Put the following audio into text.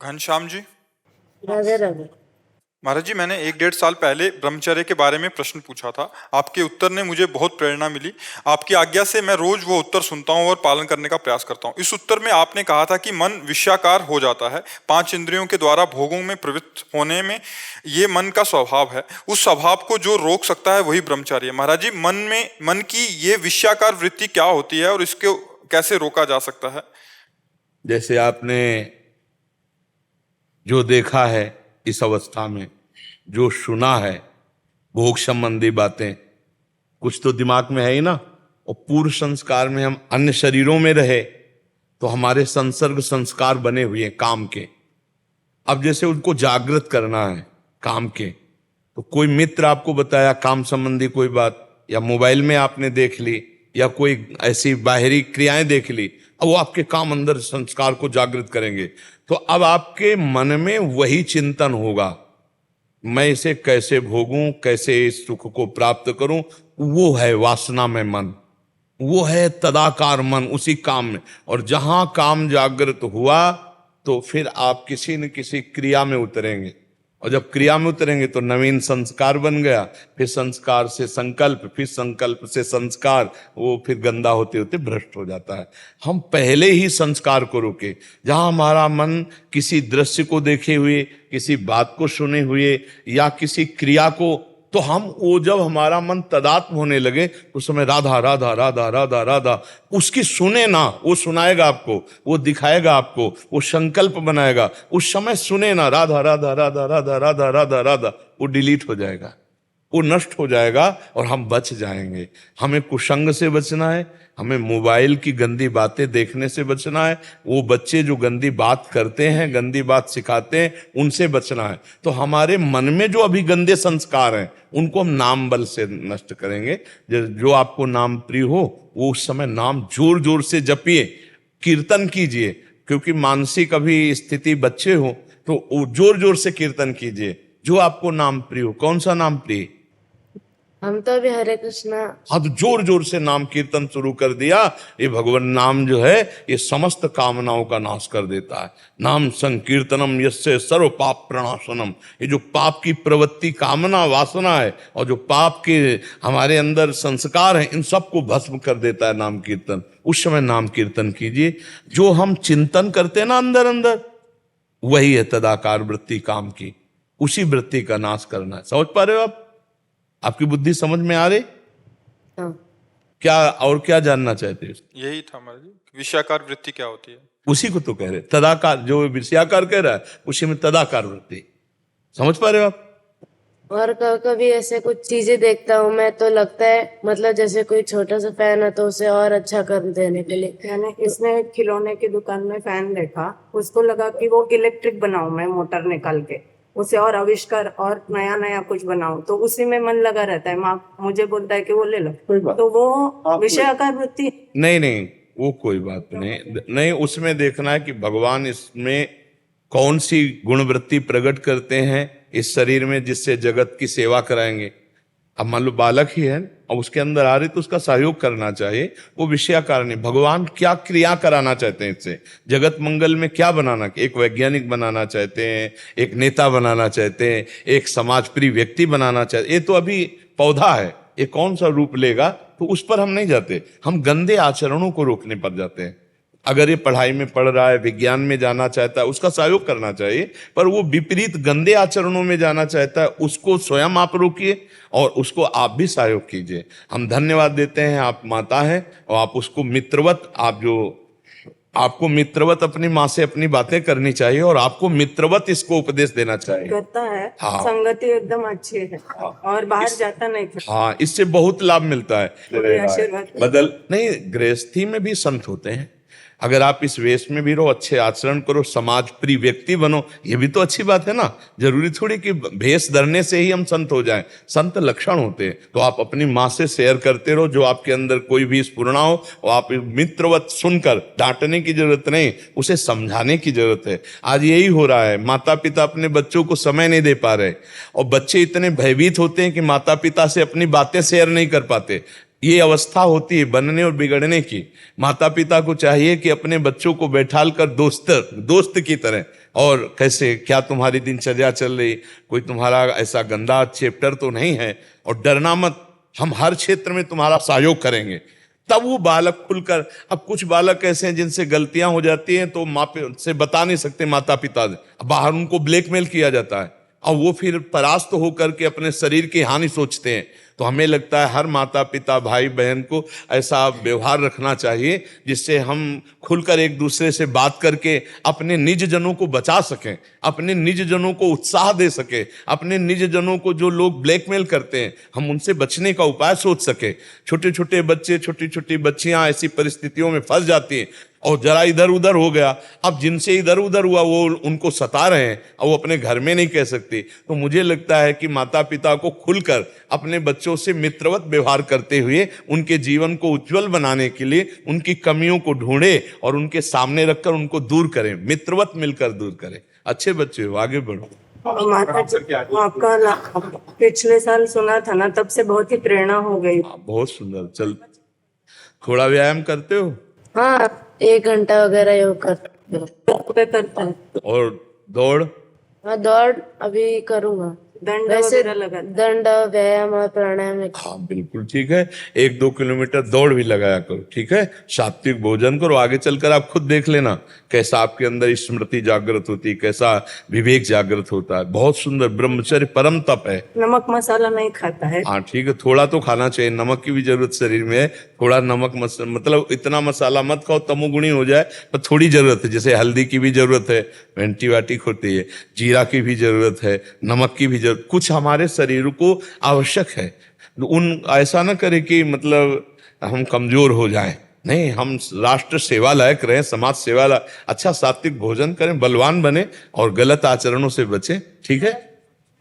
घनश्याम जी। राधे राधे। महाराज जी, मैंने 1-1.5 साल पहले ब्रह्मचर्य के बारे में प्रश्न पूछा था। आपके उत्तर ने मुझे बहुत प्रेरणा मिली। आपकी आज्ञा से मैं रोज वो उत्तर सुनता हूँ और पालन करने का प्रयास करता हूँ। इस उत्तर में आपने कहा था कि मन विषयाकार हो जाता है। 5 इंद्रियों के द्वारा भोगों में प्रवृत्त होने में ये मन का स्वभाव है। उस स्वभाव को जो रोक सकता है वही ब्रह्मचारी है। महाराज जी, मन की ये विषयाकार वृत्ति क्या होती है और इसको कैसे रोका जा सकता है? जैसे आपने जो देखा है इस अवस्था में, जो सुना है भोग संबंधी बातें, कुछ तो दिमाग में है ही ना। और पूर्व संस्कार में हम अन्य शरीरों में रहे तो हमारे संसर्ग संस्कार बने हुए हैं काम के। अब जैसे उनको जागृत करना है काम के, तो कोई मित्र आपको बताया काम संबंधी कोई बात, या मोबाइल में आपने देख ली, या कोई ऐसी बाहरी क्रियाएं देख ली, अब वो आपके काम अंदर संस्कार को जागृत करेंगे। तो अब आपके मन में वही चिंतन होगा, मैं इसे कैसे भोगूं, कैसे इस सुख को प्राप्त करूं। वो है वासना में मन, वो है तदाकार मन उसी काम में। और जहां काम जागृत हुआ तो फिर आप किसी न किसी क्रिया में उतरेंगे, और जब क्रिया में उतरेंगे तो नवीन संस्कार बन गया, फिर संस्कार से संकल्प, फिर संकल्प से संस्कार, वो फिर गंदा होते होते भ्रष्ट हो जाता है। हम पहले ही संस्कार को रोके। जहां हमारा मन किसी दृश्य को देखे हुए, किसी बात को सुने हुए, या किसी क्रिया को, तो हम वो जब हमारा मन तदात्म होने लगे उस समय राधा राधा राधा राधा राधा उसकी सुने ना, वो सुनाएगा आपको, वो दिखाएगा आपको, वो संकल्प बनाएगा। उस समय सुने ना राधा राधा राधा राधा राधा राधा राधा, वो डिलीट हो जाएगा, वो नष्ट हो जाएगा और हम बच जाएंगे। हमें कुसंग से बचना है, हमें मोबाइल की गंदी बातें देखने से बचना है, वो बच्चे जो गंदी बात करते हैं, गंदी बात सिखाते हैं, उनसे बचना है। तो हमारे मन में जो अभी गंदे संस्कार हैं उनको हम नाम बल से नष्ट करेंगे। जो आपको नाम प्रिय हो वो उस समय नाम जोर जोर से जपिए, कीर्तन कीजिए, क्योंकि मानसिक अभी स्थिति बच्चे हो तो जोर जोर से कीर्तन कीजिए जो आपको नाम प्रिय हो। कौन सा नाम प्रिय? हम तो अभी हरे कृष्णा। हाँ, तो जोर जोर से नाम कीर्तन शुरू कर दिया। ये भगवान नाम जो है ये समस्त कामनाओं का नाश कर देता है। नाम संकीर्तनम यस्य सर्व पाप प्रणाशनम। ये जो पाप की प्रवृत्ति, कामना, वासना है, और जो पाप के हमारे अंदर संस्कार हैं, इन सबको भस्म कर देता है नाम कीर्तन। उस समय नाम कीर्तन कीजिए। जो हम चिंतन करते हैं ना अंदर अंदर, वही है तदाकार वृत्ति काम की। उसी वृत्ति का नाश करना है। समझ पा रहे हो आप? आपकी बुद्धि समझ में आ रही? हाँ। क्या और क्या जानना चाहते हो? यही था महाराज जी, विषयाकार वृत्ति क्या होती है? उसी को तो कह रहे, तदाकार। जो विषयाकार कह रहा है उसी में तदाकार वृत्ति। समझ पा रहे हो आप? और कभी ऐसे कुछ चीजें देखता हूँ मैं तो लगता है, मतलब जैसे कोई छोटा सा फैन है तो उसे और अच्छा कर देने के लिए। मैंने इसने खिलौने की दुकान में फैन देखा, उसको लगा कि वो इलेक्ट्रिक बनाऊं मैं, मोटर निकाल के उसे और आविष्कार और नया नया कुछ बनाऊं, तो उसी में मन लगा रहता है। माँ मुझे बोलता है कि वो ले लो, तो वो विषयाकार वृत्ति नहीं, वो कोई बात नहीं। उसमें देखना है कि भगवान इसमें कौन सी गुणवृत्ति प्रकट करते हैं इस शरीर में, जिससे जगत की सेवा कराएंगे। अब मान लो बालक ही है और उसके अंदर आ रही, तो उसका सहयोग करना चाहिए। वो विषयाकार नहीं। भगवान क्या क्रिया कराना चाहते हैं इससे, जगत मंगल में क्या बनाना, एक वैज्ञानिक बनाना चाहते हैं, एक नेता बनाना चाहते हैं, एक समाज प्रिय व्यक्ति बनाना चाहते। ये तो अभी पौधा है, ये कौन सा रूप लेगा तो उस पर हम नहीं जाते। हम गंदे आचरणों को रोकने पर जाते हैं। अगर ये पढ़ाई में पढ़ रहा है, विज्ञान में जाना चाहता है, उसका सहयोग करना चाहिए। पर वो विपरीत गंदे आचरणों में जाना चाहता है, उसको स्वयं आप रोकिए और उसको आप भी सहयोग कीजिए। हम धन्यवाद देते हैं, आप माता हैं और आप उसको मित्रवत, आपको मित्रवत अपनी माँ से अपनी बातें करनी चाहिए और आपको मित्रवत इसको उपदेश देना चाहिए। करता है। हाँ। संगति एकदम अच्छी है। हाँ। और बाहर जाता नहीं था। हाँ, इससे बहुत लाभ मिलता है। आशीर्वाद बदल नहीं, गृहस्थी में भी संत होते हैं। अगर आप इस वेश में भी रहो, अच्छे आचरण करो, समाज प्रिय व्यक्ति बनो, ये भी तो अच्छी बात है ना। जरूरी थोड़ी कि भेष धरने से ही हम संत हो जाएं। संत लक्षण होते हैं। तो आप अपनी माँ से शेयर करते रहो, जो आपके अंदर कोई भी स्फुरणा हो, और आप मित्रवत सुनकर, डांटने की जरूरत नहीं, उसे समझाने की जरूरत है। आज यही हो रहा है, माता पिता अपने बच्चों को समय नहीं दे पा रहे, और बच्चे इतने भयभीत होते हैं कि माता पिता से अपनी बातें शेयर नहीं कर पाते। ये अवस्था होती है बनने और बिगड़ने की। माता पिता को चाहिए कि अपने बच्चों को बैठाल कर दोस्त की तरह और कैसे क्या तुम्हारी दिनचर्या चल रही, कोई तुम्हारा ऐसा गंदा चैप्टर तो नहीं है, और डरना मत, हम हर क्षेत्र में तुम्हारा सहयोग करेंगे। तब वो बालक खुलकर, अब कुछ बालक ऐसे हैं जिनसे गलतियां हो जाती हैं तो माँ से बता नहीं सकते माता पिता, बाहर उनको ब्लैकमेल किया जाता है और वो फिर परास्त होकर के अपने शरीर की हानि सोचते हैं। तो हमें लगता है हर माता पिता भाई बहन को ऐसा व्यवहार रखना चाहिए जिससे हम खुलकर एक दूसरे से बात करके अपने निज जनों को बचा सकें, अपने निज जनों को उत्साह दे सके, अपने निज जनों को जो लोग ब्लैकमेल करते हैं हम उनसे बचने का उपाय सोच सके। छोटे छोटे बच्चे, छोटी छोटी बच्चियां ऐसी परिस्थितियों में फंस जाती हैं और जरा इधर उधर हो गया, अब जिनसे इधर उधर हुआ वो उनको सता रहे हैं और वो अपने घर में नहीं कह सकती। तो मुझे लगता है कि माता पिता को खुलकर अपने बच्चों से मित्रवत व्यवहार करते हुए उनके जीवन को उज्जवल बनाने के लिए उनकी कमियों को ढूंढे और उनके सामने रखकर उनको दूर करें, मित्रवत मिलकर दूर करें। अच्छे बच्चे हो, आगे बढ़ो। माता जी, आपका पिछले साल सुना था ना, तब से बहुत ही प्रेरणा हो गई। बहुत सुंदर। चल, थोड़ा व्यायाम करते हो? हाँ, 1 घंटा वगैरह योग करते हो। पे करता है, और दौड़? हाँ, दौड़ अभी करूंगा। दंड वैसे वगैरह लगा। दंड, व्यायाम और प्राणायाम हाँ बिल्कुल ठीक है, 1-2 किलोमीटर दौड़ भी लगाया करो, ठीक है। सात्विक भोजन करो, आगे चलकर आप खुद देख लेना कैसा आपके अंदर स्मृति जागृत होती है, कैसा विवेक जागृत होता है। बहुत सुंदर, ब्रह्मचर्य परम तप है। नमक मसाला नहीं खाता है। हाँ ठीक है, थोड़ा तो खाना चाहिए, नमक की भी जरूरत शरीर में है। थोड़ा नमक मतलब इतना मसाला मत खाओ तमोगुणी हो जाए, पर थोड़ी जरूरत है। जैसे हल्दी की भी जरूरत है, एंटीबायोटिक होती है, जीरा की भी जरूरत है, नमक की भी जरूरत, कुछ हमारे शरीर को आवश्यक है। उन ऐसा ना करे कि मतलब हम कमजोर हो जाएं, नहीं, हम राष्ट्र सेवा लायक रहें, समाज सेवा लायक, अच्छा सात्विक भोजन करें, बलवान बने और गलत आचरणों से बचें, ठीक है।